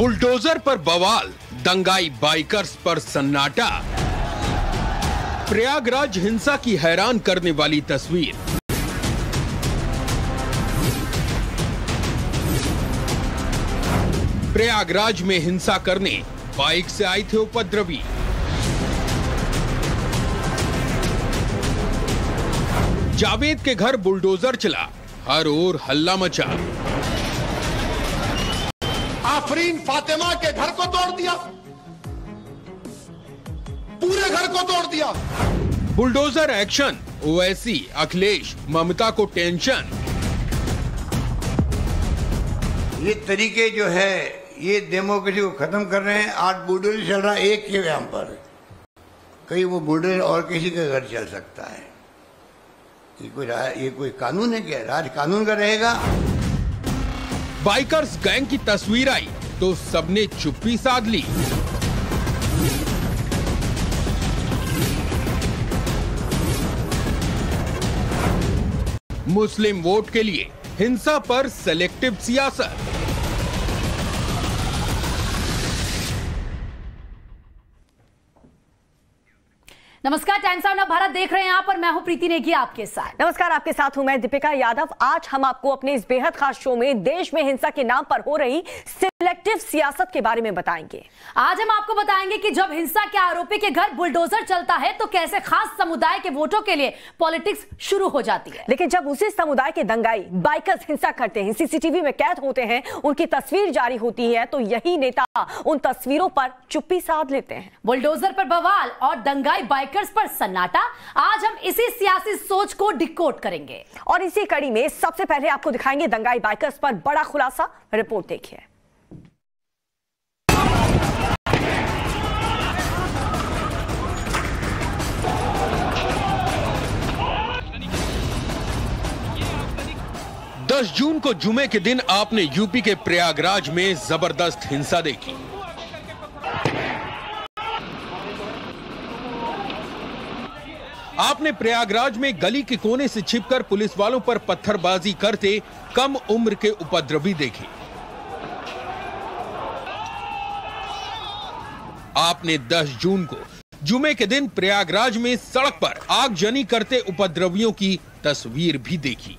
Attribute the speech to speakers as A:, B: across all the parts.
A: Bulldozer पर बवाल, दंगाई bikers पर सन्नाटा। प्रयागराज हिंसा की हैरान करने वाली तस्वीर। प्रयागराज में हिंसा करने बाइक से आए थे उपद्रवी। जावेद के घर बुलडोजर चला, हर ओर हल्ला मचा।
B: आफरीन फातिमा के घर को तोड़ दिया, पूरे घर को तोड़ दिया।
A: बुलडोजर एक्शन, ओवैसी, अखिलेश, ममता को टेंशन।
C: ये तरीके जो है ये डेमोक्रेसी को खत्म कर रहे हैं। आज बुलडोजर चल रहा है एक के यहाँ पर, कहीं वो बुलडोजर और किसी का घर चल सकता है। ये कोई कानून है क्या? राज कानून का रहेगा।
A: बाइकर्स गैंग की तस्वीर आई तो सबने चुप्पी साध ली। मुस्लिम वोट के लिए हिंसा पर सेलेक्टिव सियासत।
D: नमस्कार, टाइम्स ऑफ भारत देख रहे हैं आप और मैं हूं प्रीति नेगी आपके साथ।
E: नमस्कार, आपके साथ हूं मैं दीपिका यादव। आज हम आपको अपने इस बेहद खास शो में देश में हिंसा के नाम पर हो रही सिलेक्टिव सियासत के बारे में बताएंगे।
D: आज हम आपको बताएंगे कि जब हिंसा के आरोपी के घर बुलडोजर चलता है तो कैसे खास समुदाय के वोटों के लिए पॉलिटिक्स शुरू हो जाती है,
E: लेकिन जब उसी समुदाय के दंगाई बाइकर्स हिंसा करते हैं, सीसीटीवी में कैद होते हैं, उनकी तस्वीर जारी होती है, तो यही नेता उन तस्वीरों पर चुप्पी साध लेते हैं।
D: बुलडोजर पर बवाल और दंगाई बाइकर्स पर सन्नाटा। आज हम इसी सियासी सोच को डिकोड करेंगे
E: और इसी कड़ी में सबसे पहले आपको दिखाएंगे दंगाई बाइकर्स पर बड़ा खुलासा। रिपोर्ट देखिए।
A: दस जून को जुमे के दिन आपने यूपी के प्रयागराज में जबरदस्त हिंसा देखी। आपने प्रयागराज में गली के कोने से छिपकर पुलिस वालों पर पत्थरबाजी करते कम उम्र के उपद्रवी देखे। आपने 10 जून को जुमे के दिन प्रयागराज में सड़क पर आगजनी करते उपद्रवियों की तस्वीर भी देखी।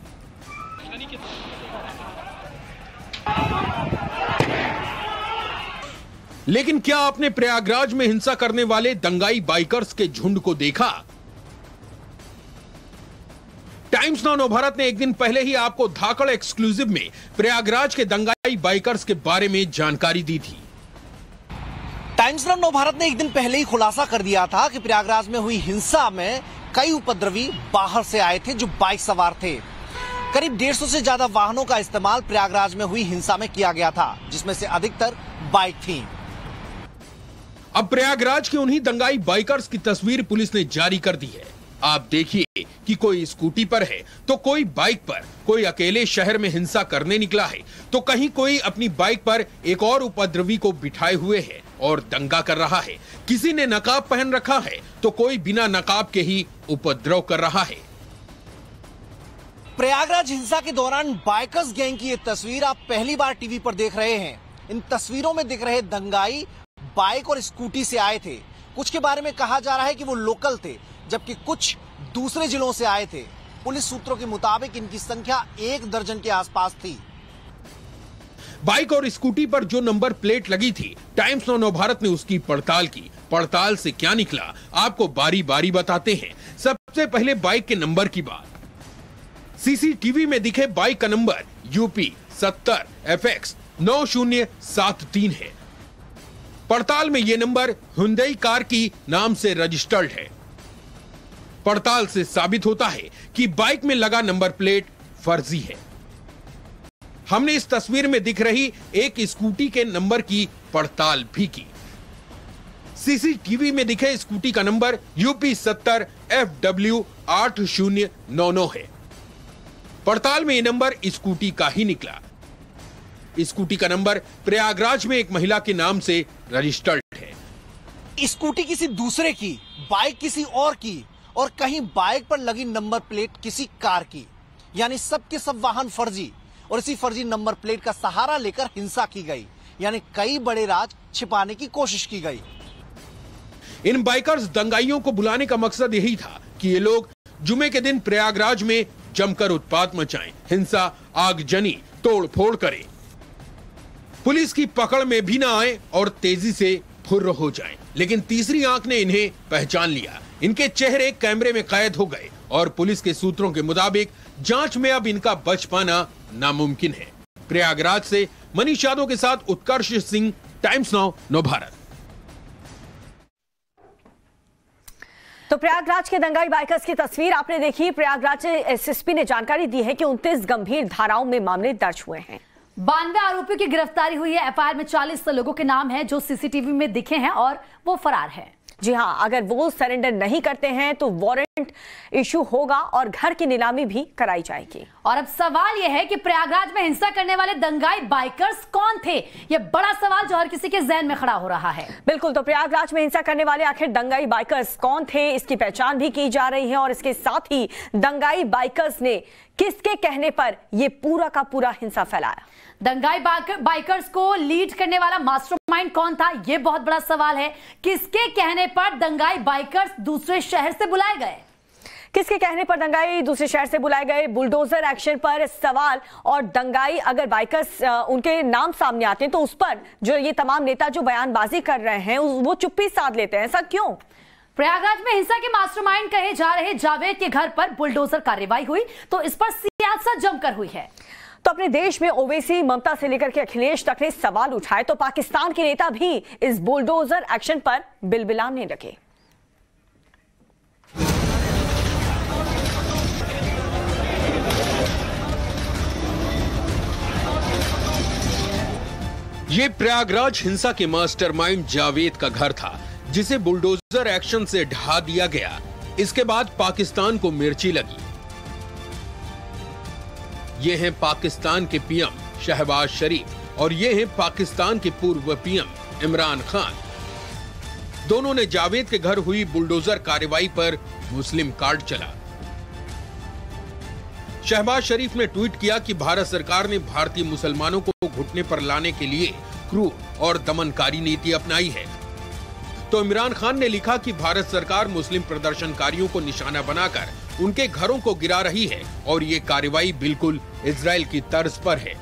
A: लेकिन क्या आपने प्रयागराज में हिंसा करने वाले दंगाई बाइकर्स के झुंड को देखा? टाइम्स नाउ भारत ने एक दिन पहले ही आपको धाकड़ एक्सक्लूसिव में प्रयागराज के दंगाई बाइकर्स के बारे में जानकारी दी थी।
F: टाइम्स नाउ भारत ने एक दिन पहले ही खुलासा कर दिया था कि प्रयागराज में हुई हिंसा में कई उपद्रवी बाहर से आए थे जो बाइक सवार थे। करीब 150 से ज्यादा वाहनों का इस्तेमाल प्रयागराज में हुई हिंसा में किया गया था, जिसमें से अधिकतर बाइक थी।
A: अब प्रयागराज के उन्हीं दंगाई बाइकर्स की तस्वीर पुलिस ने जारी कर दी है। आप देखिए कि कोई स्कूटी पर है तो कोई बाइक पर, कोई अकेले शहर में हिंसा करने निकला है तो कहीं कोई अपनी बाइक पर एक और उपद्रवी को बिठाए हुए है और दंगा कर रहा है। किसी ने नकाब पहन रखा है तो कोई बिना नकाब के ही उपद्रव कर रहा है।
F: प्रयागराज हिंसा के दौरान बाइकर्स गैंग की ये तस्वीर आप पहली बार टीवी पर देख रहे हैं। इन तस्वीरों में दिख रहे दंगाई बाइक और स्कूटी से आए थे। कुछ के बारे में कहा जा रहा है कि वो लोकल थे, जबकि कुछ दूसरे जिलों से आए थे। पुलिस सूत्रों के मुताबिक इनकी संख्या 1 दर्जन के आसपास थी।
A: बाइक और स्कूटी पर जो नंबर प्लेट लगी थी, टाइम्स नाउ भारत ने उसकी पड़ताल की। पड़ताल से क्या निकला आपको बारी बारी बताते हैं। सबसे पहले बाइक के नंबर की बात। सीसीटीवी में दिखे बाइक का नंबर यूपी 70 FX 9073 है। पड़ताल में यह नंबर हुंडई कार की नाम से रजिस्टर्ड है। पड़ताल से साबित होता है कि बाइक में लगा नंबर प्लेट फर्जी है। हमने इस तस्वीर में दिख रही एक स्कूटी के नंबर की पड़ताल भी की। सीसीटीवी में दिखे स्कूटी का नंबर यूपी 70 FW 8099 है। पड़ताल में यह नंबर स्कूटी का ही निकला। स्कूटी का नंबर प्रयागराज में एक महिला के नाम से रजिस्टर्ड है।
F: स्कूटी किसी दूसरे की, बाइक किसी और की, और कहीं बाइक पर लगी नंबर प्लेट किसी कार की। यानी सब के सब वाहन फर्जी, और इसी फर्जी नंबर प्लेट का सहारा लेकर हिंसा की गई। यानी कई बड़े राज छिपाने की कोशिश की गई।
A: इन बाइकर्स दंगाइयों को बुलाने का मकसद यही था कि ये लोग जुमे के दिन प्रयागराज में जमकर उत्पात मचाएं, हिंसा, आगजनी, तोड़फोड़ करें, पुलिस की पकड़ में भी ना आए और तेजी से फुर्र हो जाएं। लेकिन तीसरी आंख ने इन्हें पहचान लिया। इनके चेहरे कैमरे में कैद हो गए और पुलिस के सूत्रों के मुताबिक जांच में अब इनका बच पाना नामुमकिन है। प्रयागराज से मनीष यादव के साथ उत्कर्ष सिंह, टाइम्स नाउ नव भारत।
E: तो प्रयागराज के दंगाई बाइकर्स की तस्वीर आपने देखी। प्रयागराज एसएसपी ने जानकारी दी है कि 29 गंभीर धाराओं में मामले दर्ज हुए हैं।
D: 92 आरोपियों की गिरफ्तारी हुई है। एफआईआर में 40 लोगों के नाम हैं जो सीसीटीवी में दिखे हैं और वो फरार हैं।
E: जी हां, अगर वो सरेंडर नहीं करते हैं तो वारंट इशू होगा और घर की नीलामी भी कराई जाएगी।
D: और अब सवाल यह है कि प्रयागराज में हिंसा करने वाले दंगाई बाइकर्स कौन थे? यह बड़ा सवाल जो हर किसी के जहन में खड़ा हो रहा है।
E: बिल्कुल, तो प्रयागराज में हिंसा करने वाले आखिर दंगाई बाइकर्स कौन थे, इसकी पहचान भी की जा रही है। और इसके साथ ही दंगाई बाइकर्स ने किसके कहने पर यह पूरा का पूरा हिंसा फैलाया?
D: दंगाई बाइकर्स को लीड करने वाला मास्टरमाइंड कौन था, यह बहुत बड़ा सवाल है। किसके कहने पर दंगाई बाइकर्स दूसरे शहर से बुलाए गए?
E: किसके कहने पर दंगाई दूसरे शहर से बुलाए गए? बुलडोजर एक्शन पर सवाल। और दंगाई अगर बाइकर्स उनके नाम सामने आते हैं तो उस पर जो ये तमाम नेता जो बयानबाजी कर रहे हैं वो चुप्पी साध लेते हैं। ऐसा क्यों?
D: प्रयागराज में हिंसा के मास्टरमाइंड कहे जा रहे जावेद के घर पर बुलडोजर कार्रवाई हुई तो इस पर सियासत जमकर हुई है।
E: तो अपने देश में ओवैसी, ममता से लेकर के अखिलेश तक ने सवाल उठाए तो पाकिस्तान के नेता भी इस बुलडोजर एक्शन पर बिलबिलाने लगे।
A: ये प्रयागराज हिंसा के मास्टरमाइंड जावेद का घर था जिसे बुलडोजर एक्शन से ढहा दिया गया। इसके बाद पाकिस्तान को मिर्ची लगी। ये हैं पाकिस्तान के पीएम शहबाज शरीफ और ये हैं पाकिस्तान के पूर्व पीएम इमरान खान। दोनों ने जावेद के घर हुई बुलडोजर कार्रवाई पर मुस्लिम कार्ड चला। शहबाज शरीफ ने ट्वीट किया कि भारत सरकार ने भारतीय मुसलमानों को घुटने पर लाने के लिए क्रूर और दमनकारी नीति अपनाई है। तो इमरान खान ने लिखा कि भारत सरकार मुस्लिम प्रदर्शनकारियों को निशाना बनाकर उनके घरों को गिरा रही है और ये कार्रवाई बिल्कुल इजराइल की तर्ज पर है।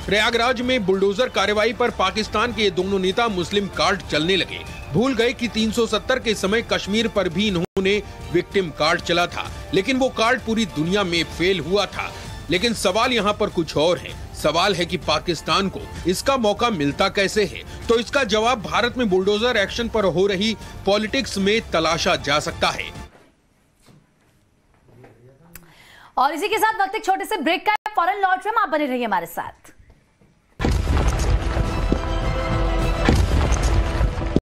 A: प्रयागराज में बुलडोजर कार्रवाई पर पाकिस्तान के ये दोनों नेता मुस्लिम कार्ड चलने लगे। भूल गए कि 370 के समय कश्मीर पर भी इन्होंने विक्टिम कार्ड चला था, लेकिन वो कार्ड पूरी दुनिया में फेल हुआ था। लेकिन सवाल यहाँ पर कुछ और है। सवाल है कि पाकिस्तान को इसका मौका मिलता कैसे है? तो इसका जवाब भारत में बुलडोजर एक्शन पर हो रही पॉलिटिक्स में तलाशा जा सकता है।
D: और इसी के साथ वक्त एक छोटे से ब्रेक का, फौरन लौट रहे हम, आप बने रहिए हमारे साथ।